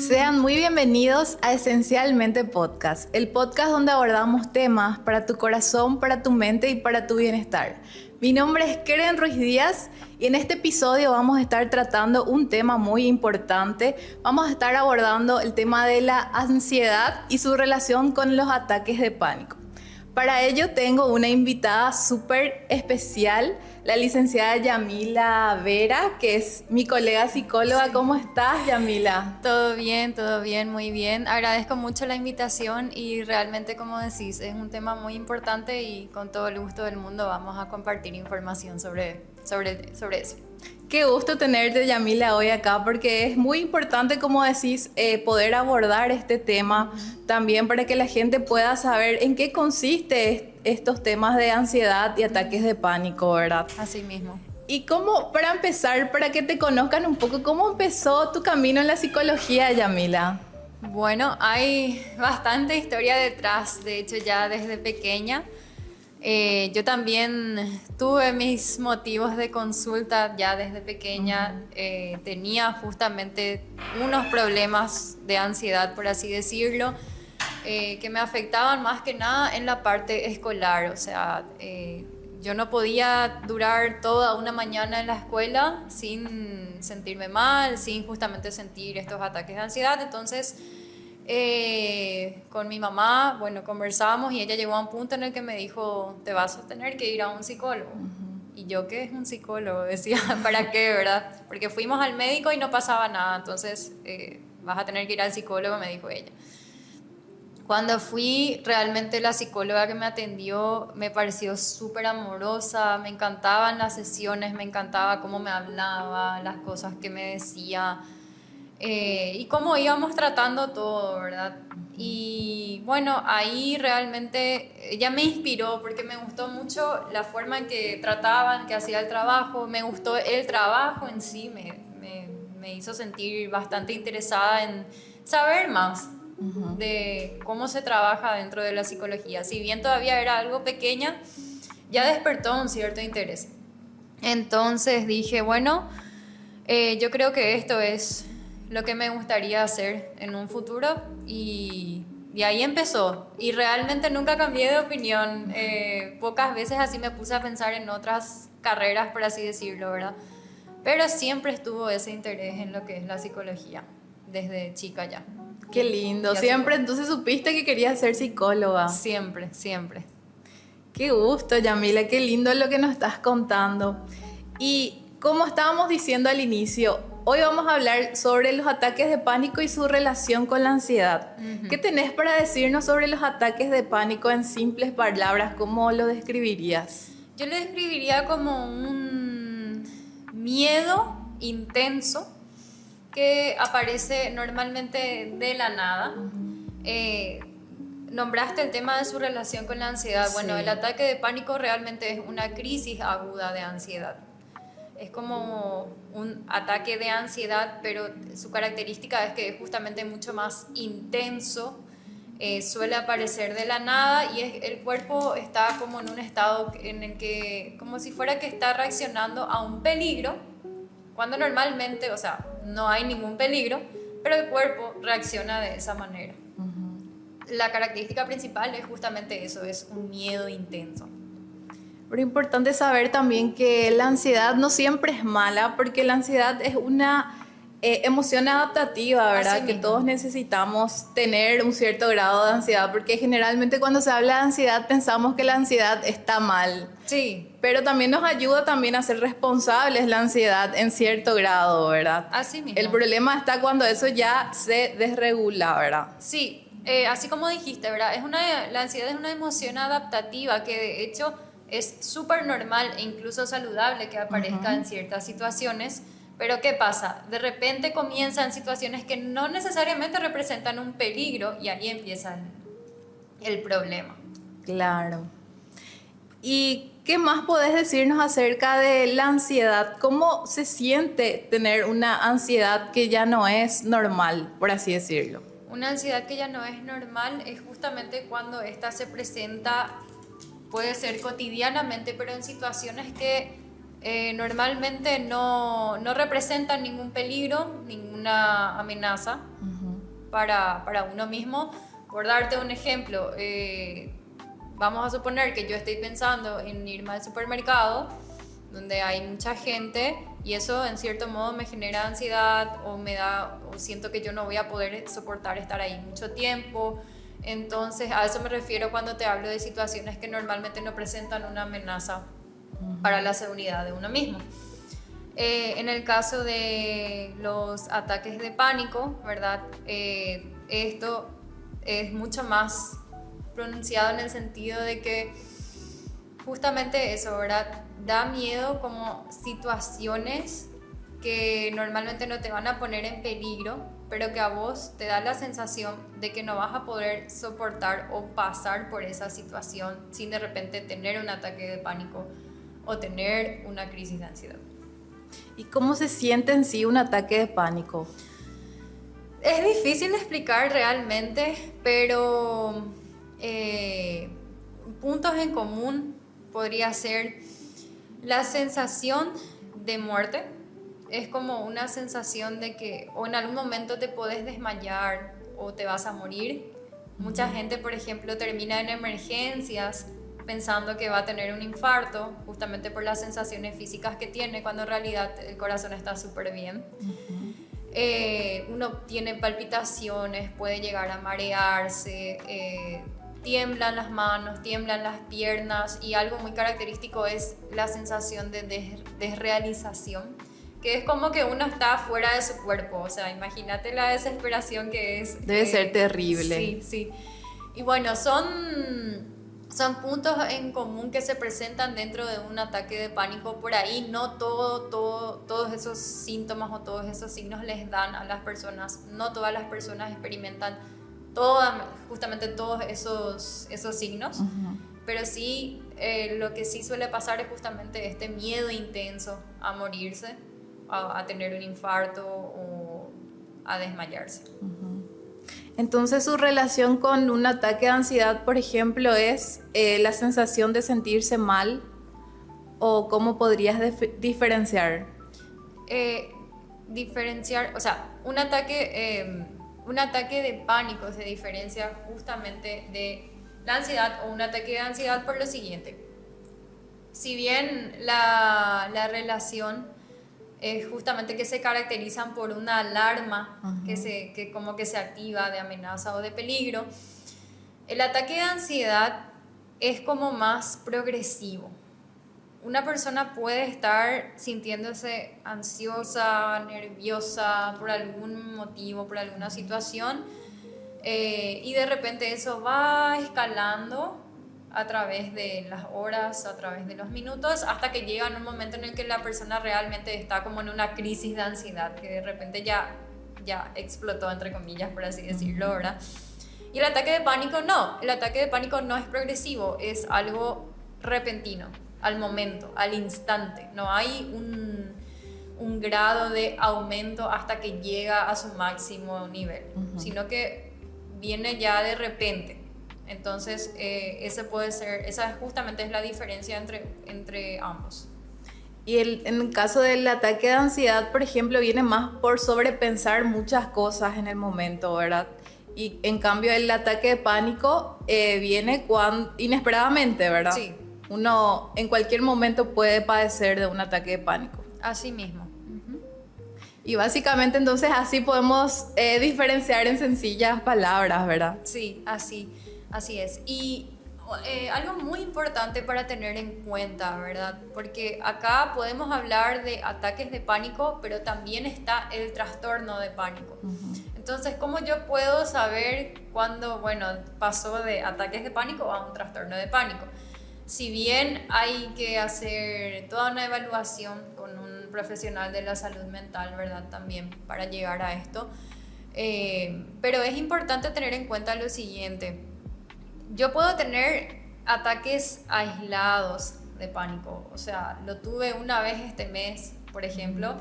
Sean muy bienvenidos a Esencialmente Podcast, el podcast donde abordamos temas para tu corazón, para tu mente y para tu bienestar. Mi nombre es Keren Ruiz Díaz y en este episodio vamos a estar tratando un tema muy importante. Vamos a estar abordando el tema de la ansiedad y su relación con los ataques de pánico. Para ello tengo una invitada súper especial, la licenciada Yamila Vera, que es mi colega psicóloga. Sí. ¿Cómo estás, Yamila? Todo bien, muy bien. Agradezco mucho la invitación y realmente, como decís, es un tema muy importante y con todo el gusto del mundo vamos a compartir información sobre eso. Qué gusto tenerte, Yamila, hoy acá, porque es muy importante, como decís, poder abordar este tema también para que la gente pueda saber en qué consiste estos temas de ansiedad y ataques de pánico, ¿verdad? Así mismo. Y cómo, para empezar, para que te conozcan un poco, ¿cómo empezó tu camino en la psicología, Yamila? Bueno, hay bastante historia detrás, de hecho ya desde pequeña. Yo también tuve mis motivos de consulta ya desde pequeña. Tenía justamente unos problemas de ansiedad, por así decirlo, que me afectaban más que nada en la parte escolar. O sea, yo no podía durar toda una mañana en la escuela sin sentirme mal, sin justamente sentir estos ataques de ansiedad. Entonces, con mi mamá, bueno, conversábamos y ella llegó a un punto en el que me dijo, te vas a tener que ir a un psicólogo. Y yo, ¿qué es un psicólogo? Decía, ¿para qué, verdad? Porque fuimos al médico y no pasaba nada, entonces vas a tener que ir al psicólogo, me dijo ella. Cuando fui, realmente la psicóloga que me atendió me pareció súper amorosa, me encantaban las sesiones, me encantaba cómo me hablaba, las cosas que me decía. Y cómo íbamos tratando todo, ¿verdad? Y bueno, ahí realmente ella me inspiró porque me gustó mucho la forma en que trataban, que hacía el trabajo, me gustó el trabajo en sí, me hizo sentir bastante interesada en saber más de cómo se trabaja dentro de la psicología. Si bien todavía era algo pequeña, ya despertó un cierto interés. Entonces dije, bueno, yo creo que esto es lo que me gustaría hacer en un futuro y ahí empezó. Y realmente nunca cambié de opinión. Pocas veces así me puse a pensar en otras carreras, por así decirlo, ¿verdad? Pero siempre estuvo ese interés en lo que es la psicología, desde chica ya. Qué lindo. Siempre entonces supiste que querías ser psicóloga. Siempre, siempre. Qué gusto, Yamila, qué lindo lo que nos estás contando. Y como estábamos diciendo al inicio, hoy vamos a hablar sobre los ataques de pánico y su relación con la ansiedad. ¿Qué tenés para decirnos sobre los ataques de pánico en simples palabras? ¿Cómo lo describirías? Yo lo describiría como un miedo intenso que aparece normalmente de la nada. Nombraste el tema de su relación con la ansiedad. Sí. Bueno, el ataque de pánico realmente es una crisis aguda de ansiedad. Es como un ataque de ansiedad, pero su característica es que es justamente mucho más intenso, suele aparecer de la nada y el cuerpo está como en un estado en el que, como si fuera que está reaccionando a un peligro, cuando normalmente, o sea, no hay ningún peligro, pero el cuerpo reacciona de esa manera. La característica principal es justamente eso, es un miedo intenso. Pero es importante saber también que la ansiedad no siempre es mala, porque la ansiedad es una emoción adaptativa, ¿verdad? Que todos necesitamos tener un cierto grado de ansiedad, porque generalmente cuando se habla de ansiedad pensamos que la ansiedad está mal. Sí. Pero también nos ayuda también a ser responsables la ansiedad en cierto grado, ¿verdad? Así mismo. El problema está cuando eso ya se desregula, ¿verdad? Sí, así como dijiste, ¿verdad? La ansiedad es una emoción adaptativa que de hecho es súper normal e incluso saludable que aparezca en ciertas situaciones, pero ¿qué pasa? De repente comienzan situaciones que no necesariamente representan un peligro y ahí empieza el problema. Claro. ¿Y qué más podés decirnos acerca de la ansiedad? ¿Cómo se siente tener una ansiedad que ya no es normal, por así decirlo? Una ansiedad que ya no es normal es justamente cuando esta se presenta, puede ser cotidianamente, pero en situaciones que normalmente no representan ningún peligro, ninguna amenaza, para uno mismo. Por darte un ejemplo, vamos a suponer que yo estoy pensando en irme al supermercado donde hay mucha gente y eso en cierto modo me genera ansiedad o siento que yo no voy a poder soportar estar ahí mucho tiempo. Entonces a eso me refiero cuando te hablo de situaciones que normalmente no presentan una amenaza para la seguridad de uno mismo. En el caso de los ataques de pánico, ¿verdad? Esto es mucho más pronunciado en el sentido de que justamente eso, ¿verdad? Da miedo como situaciones que normalmente no te van a poner en peligro, pero que a vos te da la sensación de que no vas a poder soportar o pasar por esa situación sin de repente tener un ataque de pánico o tener una crisis de ansiedad. ¿Y cómo se siente en sí un ataque de pánico? Es difícil de explicar realmente, pero puntos en común podría ser la sensación de muerte. Es como una sensación de que o en algún momento te podés desmayar o te vas a morir. Mucha gente, por ejemplo, termina en emergencias pensando que va a tener un infarto, justamente por las sensaciones físicas que tiene, cuando en realidad el corazón está súper bien. Uno tiene palpitaciones, puede llegar a marearse, tiemblan las manos, tiemblan las piernas, y algo muy característico es la sensación de desrealización, que es como que uno está fuera de su cuerpo. O sea, imagínate la desesperación que es. Debe ser terrible. Sí, sí. Y bueno, son puntos en común que se presentan dentro de un ataque de pánico. Por ahí no todos esos síntomas o todos esos signos les dan a las personas. No todas las personas experimentan justamente todos esos signos. Pero sí, lo que sí suele pasar es justamente este miedo intenso a morirse, a tener un infarto o a desmayarse. Entonces, su relación con un ataque de ansiedad, por ejemplo, es la sensación de sentirse mal, o cómo podrías diferenciar. O sea, un ataque de pánico se diferencia justamente de la ansiedad o un ataque de ansiedad por lo siguiente. Si bien la relación es justamente que se caracterizan por una alarma que como que se activa de amenaza o de peligro, el ataque de ansiedad es como más progresivo. Una persona puede estar sintiéndose ansiosa, nerviosa por algún motivo, por alguna situación, y de repente eso va escalando a través de las horas, a través de los minutos, hasta que llega en un momento en el que la persona realmente está como en una crisis de ansiedad, que de repente ya explotó, entre comillas, por así decirlo, ¿verdad? Y el ataque de pánico no es progresivo, es algo repentino, al momento, al instante. No hay un grado de aumento hasta que llega a su máximo nivel, sino que viene ya de repente. Entonces, esa justamente es la diferencia entre ambos. Y en el caso del ataque de ansiedad, por ejemplo, viene más por sobrepensar muchas cosas en el momento, ¿verdad? Y en cambio el ataque de pánico viene inesperadamente, ¿verdad? Sí. Uno en cualquier momento puede padecer de un ataque de pánico. Así mismo. Y básicamente entonces así podemos diferenciar en sencillas palabras, ¿verdad? Sí, así es. Y algo muy importante para tener en cuenta, ¿verdad? Porque acá podemos hablar de ataques de pánico, pero también está el trastorno de pánico. Entonces, ¿cómo yo puedo saber cuándo, pasó de ataques de pánico a un trastorno de pánico? Si bien hay que hacer toda una evaluación con un profesional de la salud mental, ¿verdad? También para llegar a esto. Pero es importante tener en cuenta lo siguiente. Yo puedo tener ataques aislados de pánico. O sea, lo tuve una vez este mes, por ejemplo,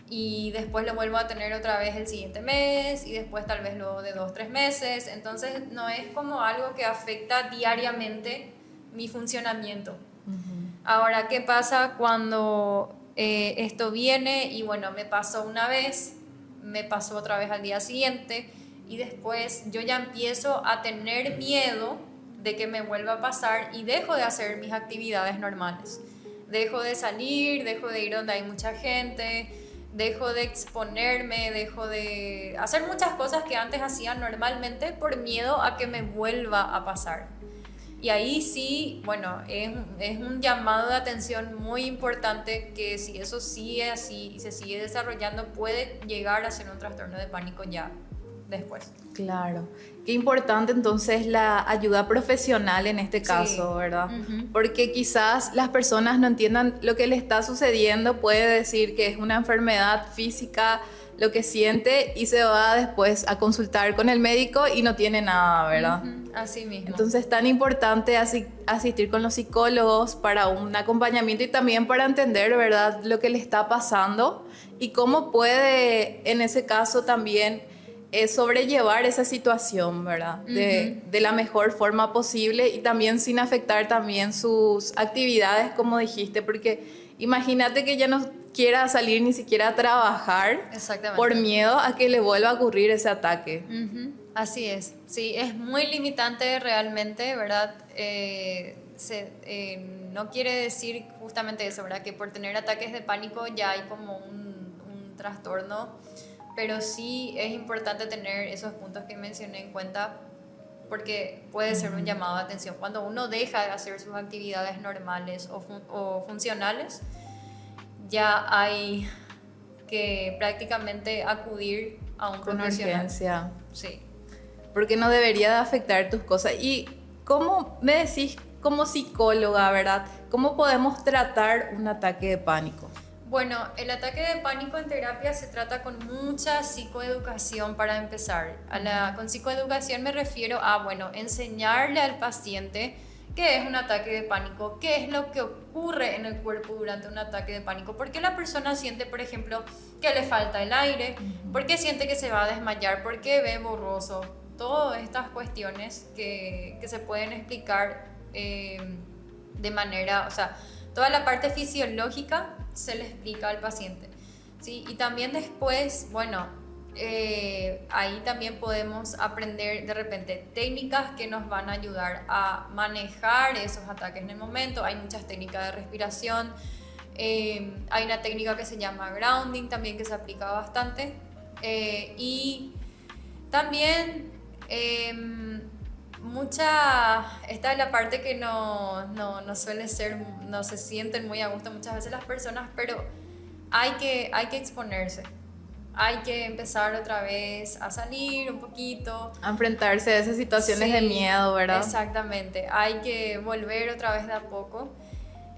y después lo vuelvo a tener otra vez el siguiente mes, y después tal vez luego de 2-3 meses. Entonces no es como algo que afecta diariamente mi funcionamiento. Ahora, ¿qué pasa cuando esto viene y me pasó una vez, me pasó otra vez al día siguiente, y después yo ya empiezo a tener miedo de que me vuelva a pasar y dejo de hacer mis actividades normales. Dejo de salir, dejo de ir donde hay mucha gente, dejo de exponerme, dejo de hacer muchas cosas que antes hacía normalmente por miedo a que me vuelva a pasar. Y ahí sí, bueno, es un llamado de atención muy importante que si eso sigue así y se sigue desarrollando puede llegar a ser un trastorno de pánico ya después. Claro. Qué importante entonces la ayuda profesional en este caso, Sí. ¿verdad? Uh-huh. Porque quizás las personas no entiendan lo que le está sucediendo, puede decir que es una enfermedad física, lo que siente y se va después a consultar con el médico y no tiene nada, ¿verdad? Uh-huh. Así mismo. Entonces es tan importante asistir con los psicólogos para un acompañamiento y también para entender, ¿verdad?, lo que le está pasando y cómo puede en ese caso también sobrellevar esa situación, ¿verdad? De la mejor forma posible y también sin afectar también sus actividades, como dijiste, porque imagínate que ya no quiera salir ni siquiera a trabajar por miedo a que le vuelva a ocurrir ese ataque. Uh-huh. Así es, sí, es muy limitante realmente, ¿verdad? No quiere decir justamente eso, ¿verdad? Que por tener ataques de pánico ya hay como un trastorno, pero sí es importante tener esos puntos que mencioné en cuenta porque puede ser un llamado de atención. Cuando uno deja de hacer sus actividades normales o funcionales, ya hay que prácticamente acudir a un Con profesional. urgencia. Sí. Porque no debería de afectar tus cosas. Y ¿cómo me decís como psicóloga, verdad? ¿Cómo podemos tratar un ataque de pánico? Bueno, el ataque de pánico en terapia se trata con mucha psicoeducación para empezar. Con psicoeducación me refiero a, bueno, enseñarle al paciente qué es un ataque de pánico, qué es lo que ocurre en el cuerpo durante un ataque de pánico, por qué la persona siente, por ejemplo, que le falta el aire, por qué siente que se va a desmayar, por qué ve borroso. Todas estas cuestiones que se pueden explicar de manera, o sea, toda la parte fisiológica se le explica al paciente, ¿sí? Y también después, bueno, ahí también podemos aprender de repente técnicas que nos van a ayudar a manejar esos ataques en el momento. Hay muchas técnicas de respiración, hay una técnica que se llama grounding también que se aplica bastante, y también esta es la parte que no suele ser, no se sienten muy a gusto muchas veces las personas, pero hay que exponerse, hay que empezar otra vez a salir un poquito, A enfrentarse a esas situaciones de miedo, ¿verdad? Exactamente, hay que volver otra vez de a poco.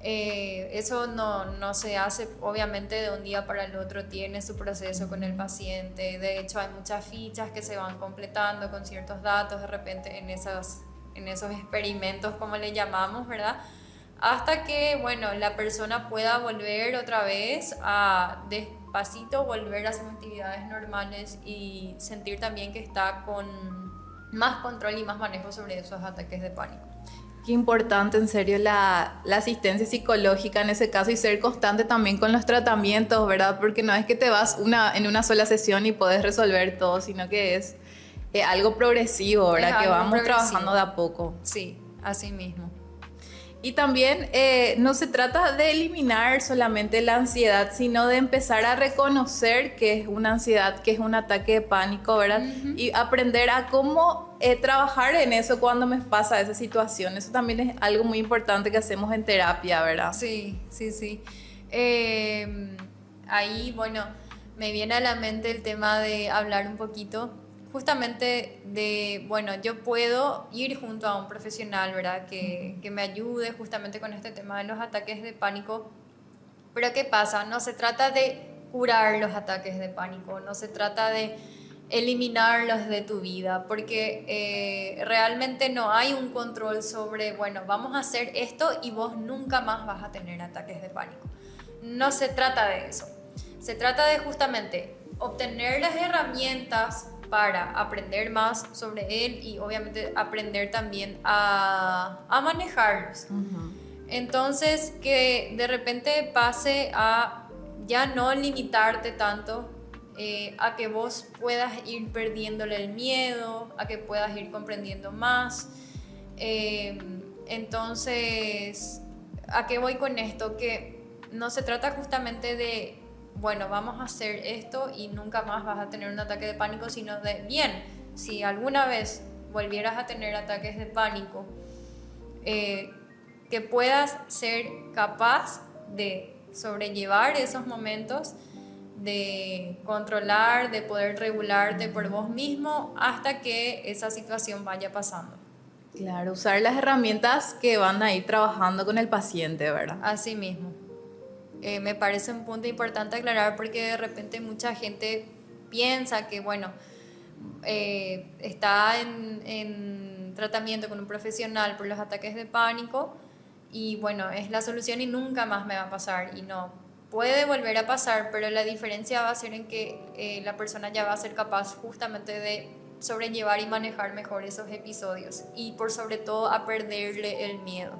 Eso no se hace obviamente de un día para el otro, tiene su proceso con el paciente. De hecho hay muchas fichas que se van completando con ciertos datos de repente en esos experimentos, como le llamamos, ¿verdad? Hasta que, bueno, la persona pueda volver otra vez a despacito volver a sus actividades normales y sentir también que está con más control y más manejo sobre esos ataques de pánico. Qué importante, en serio, la asistencia psicológica en ese caso y ser constante también con los tratamientos, ¿verdad? Porque no es que te vas en una sola sesión y podés resolver todo, sino que es algo progresivo, ¿verdad? Que vamos trabajando de a poco. Sí, así mismo. Y también no se trata de eliminar solamente la ansiedad, sino de empezar a reconocer que es una ansiedad, que es un ataque de pánico, ¿verdad? Uh-huh. Y aprender a cómo trabajar en eso cuando me pasa esa situación. Eso también es algo muy importante que hacemos en terapia, ¿verdad? Sí. Ahí, bueno, me viene a la mente el tema de hablar un poquito justamente de, bueno, yo puedo ir junto a un profesional, ¿verdad? Que me ayude justamente con este tema de los ataques de pánico. Pero ¿qué pasa? No se trata de curar los ataques de pánico, no se trata de eliminarlos de tu vida, porque realmente no hay un control sobre, bueno, vamos a hacer esto y vos nunca más vas a tener ataques de pánico. No se trata de eso. Se trata de justamente obtener las herramientas para aprender más sobre él y obviamente aprender también a manejarlos. Uh-huh. Entonces, que de repente pase a ya no limitarte tanto a que vos puedas ir perdiéndole el miedo, a que puedas ir comprendiendo más. Entonces, ¿a qué voy con esto? Que no se trata justamente de, bueno, vamos a hacer esto y nunca más vas a tener un ataque de pánico, sino de, bien, si alguna vez volvieras a tener ataques de pánico, que puedas ser capaz de sobrellevar esos momentos, de controlar, de poder regularte por vos mismo hasta que esa situación vaya pasando. Claro, usar las herramientas que van a ir trabajando con el paciente, ¿verdad? Así mismo. Me parece un punto importante aclarar porque de repente mucha gente piensa que, bueno, está en tratamiento con un profesional por los ataques de pánico y bueno, es la solución y nunca más me va a pasar. Y no, puede volver a pasar, pero la diferencia va a ser en que la persona ya va a ser capaz justamente de sobrellevar y manejar mejor esos episodios y por sobre todo a perderle el miedo.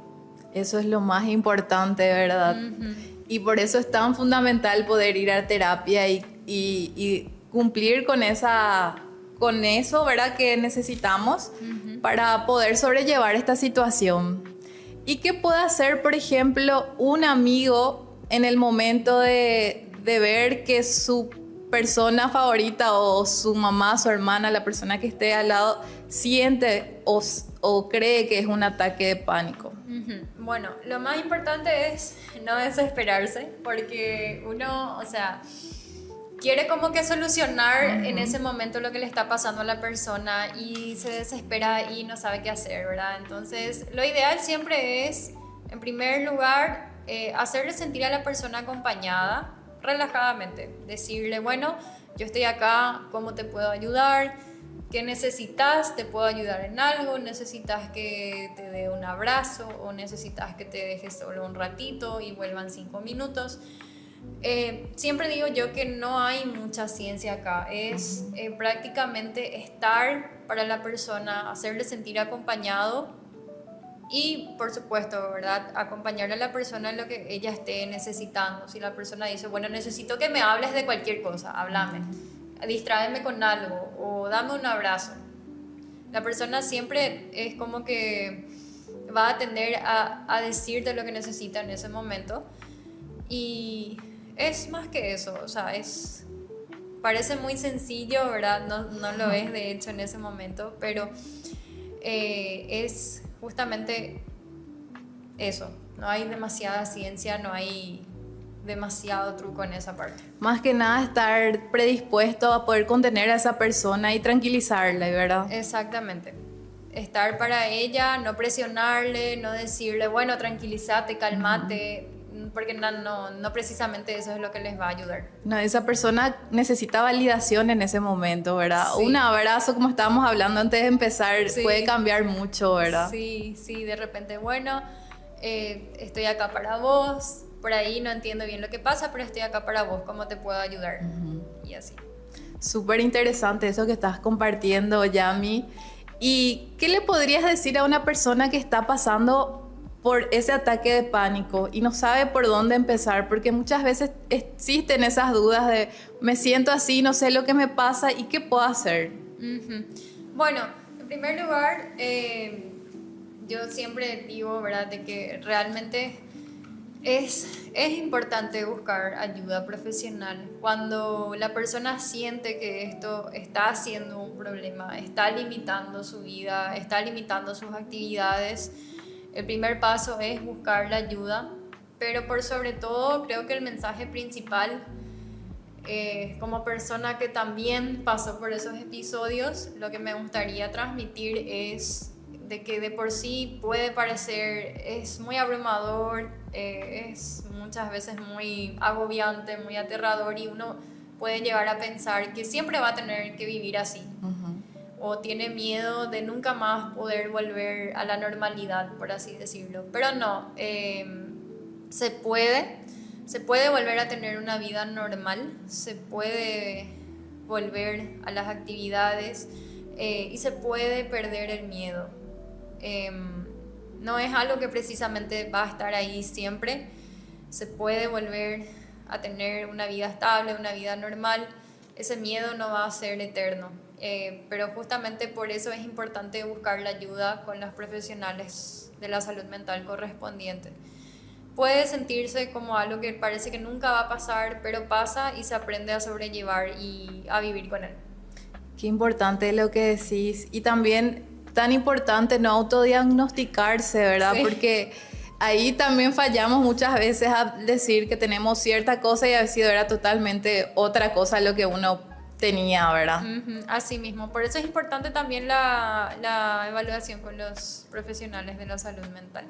Eso es lo más importante, ¿verdad? Uh-huh. Y por eso es tan fundamental poder ir a terapia y cumplir con eso, ¿verdad? Que necesitamos uh-huh. para poder sobrellevar esta situación. ¿Y qué puede hacer, por ejemplo, un amigo en el momento de ver que su persona favorita o su mamá, su hermana, la persona que esté al lado, siente o cree que es un ataque de pánico? Uh-huh. Bueno, lo más importante es no desesperarse, porque uno, o sea, quiere como que solucionar uh-huh. en ese momento lo que le está pasando a la persona y se desespera y no sabe qué hacer, ¿verdad? Entonces, lo ideal siempre es, en primer lugar, hacerle sentir a la persona acompañada, relajadamente, decirle, bueno, yo estoy acá, ¿cómo te puedo ayudar? ¿Qué necesitas? ¿Te puedo ayudar en algo? ¿Necesitas que te dé un abrazo? ¿O necesitas que te dejes solo un ratito y vuelvan 5 minutos? Siempre digo yo que no hay mucha ciencia acá, es prácticamente estar para la persona, hacerle sentir acompañado y por supuesto, ¿verdad? Acompañarle a la persona en lo que ella esté necesitando. Si la persona dice, bueno, necesito que me hables de cualquier cosa, háblame, distráeme con algo o dame un abrazo. La persona siempre es como que va a tender a decirte lo que necesita en ese momento y es más que eso, o sea, parece muy sencillo, ¿verdad? No lo es de hecho en ese momento, pero es justamente eso, no hay demasiada ciencia, no hay demasiado truco en esa parte. Más que nada estar predispuesto a poder contener a esa persona y tranquilizarla, ¿verdad? Exactamente. Estar para ella, no presionarle, no decirle, bueno, tranquilízate, cálmate, porque no precisamente eso es lo que les va a ayudar. No, esa persona necesita validación en ese momento, ¿verdad? Sí. Un abrazo, como estábamos hablando antes de empezar, sí. puede cambiar mucho, ¿verdad? Sí, de repente, bueno, estoy acá para vos, por ahí no entiendo bien lo que pasa, pero estoy acá para vos, ¿cómo te puedo ayudar? Uh-huh. Y así. Súper interesante eso que estás compartiendo, Yami. ¿Y qué le podrías decir a una persona que está pasando por ese ataque de pánico y no sabe por dónde empezar? Porque muchas veces existen esas dudas de me siento así, no sé lo que me pasa y qué puedo hacer. Uh-huh. Bueno, en primer lugar, yo siempre digo, ¿verdad?, de que realmente es importante buscar ayuda profesional cuando la persona siente que esto está siendo un problema, está limitando su vida, está limitando sus actividades. El primer paso es buscar la ayuda, pero por sobre todo creo que el mensaje principal, como persona que también pasó por esos episodios, lo que me gustaría transmitir es de que de por sí puede parecer, es muy abrumador, es muchas veces muy agobiante, muy aterrador y uno puede llegar a pensar que siempre va a tener que vivir así. Uh-huh. O tiene miedo de nunca más poder volver a la normalidad, por así decirlo. Pero no, se puede volver a tener una vida normal, se puede volver a las actividades y se puede perder el miedo. No es algo que precisamente va a estar ahí siempre, se puede volver a tener una vida estable, una vida normal. ese miedo no va a ser eterno. Pero justamente por eso es importante buscar la ayuda con los profesionales de la salud mental correspondiente. Puede sentirse como algo que parece que nunca va a pasar, pero pasa y se aprende a sobrellevar y a vivir con él. Qué importante lo que decís. Y también tan importante no autodiagnosticarse, ¿verdad? Sí. Porque ahí también fallamos muchas veces a decir que tenemos cierta cosa y a veces era totalmente otra cosa lo que uno tenía, ¿verdad? Así mismo. Por eso es importante también la evaluación con los profesionales de la salud mental.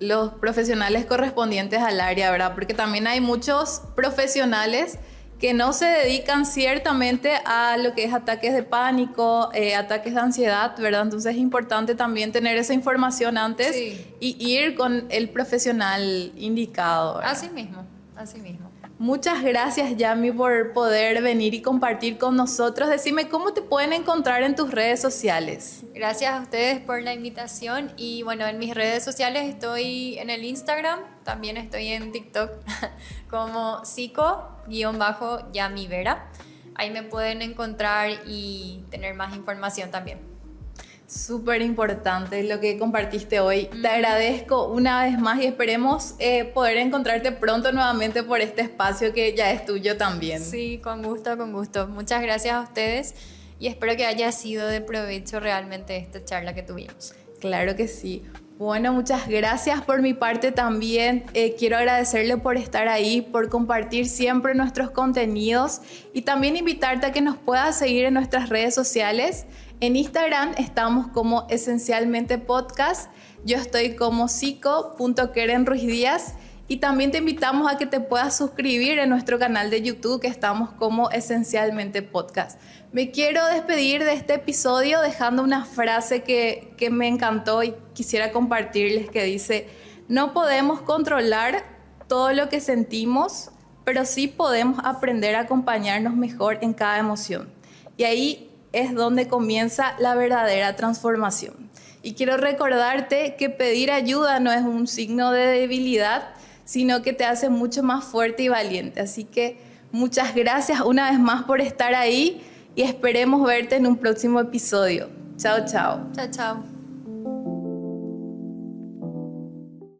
Los profesionales correspondientes al área, ¿verdad? Porque también hay muchos profesionales que no se dedican ciertamente a lo que es ataques de pánico, ataques de ansiedad, ¿verdad? Entonces es importante también tener esa información antes Sí. y ir con el profesional indicado, ¿verdad? Así mismo, así mismo. Muchas gracias, Yami, por poder venir y compartir con nosotros. Decime, ¿cómo te pueden encontrar en tus redes sociales? Gracias a ustedes por la invitación y bueno, en mis redes sociales estoy en el Instagram, también estoy en TikTok como psico_Yami Vera. Ahí me pueden encontrar y tener más información también. Súper importante lo que compartiste hoy. Te agradezco una vez más y esperemos poder encontrarte pronto nuevamente por este espacio que ya es tuyo también. Sí, con gusto, con gusto. Muchas gracias a ustedes y espero que haya sido de provecho realmente esta charla que tuvimos. Claro que sí. Bueno, muchas gracias por mi parte también. Quiero agradecerle por estar ahí, por compartir siempre nuestros contenidos y también invitarte a que nos puedas seguir en nuestras redes sociales. En Instagram estamos como Esencialmente Podcast. Yo estoy como psico.kerenruizdíaz y también te invitamos a que te puedas suscribir en nuestro canal de YouTube que estamos como Esencialmente Podcast. Me quiero despedir de este episodio dejando una frase que me encantó y quisiera compartirles que dice: no podemos controlar todo lo que sentimos, pero sí podemos aprender a acompañarnos mejor en cada emoción. Y ahí es donde comienza la verdadera transformación. Y quiero recordarte que pedir ayuda no es un signo de debilidad, sino que te hace mucho más fuerte y valiente. Así que muchas gracias una vez más por estar ahí y esperemos verte en un próximo episodio. Chao, chao. Chao, chao.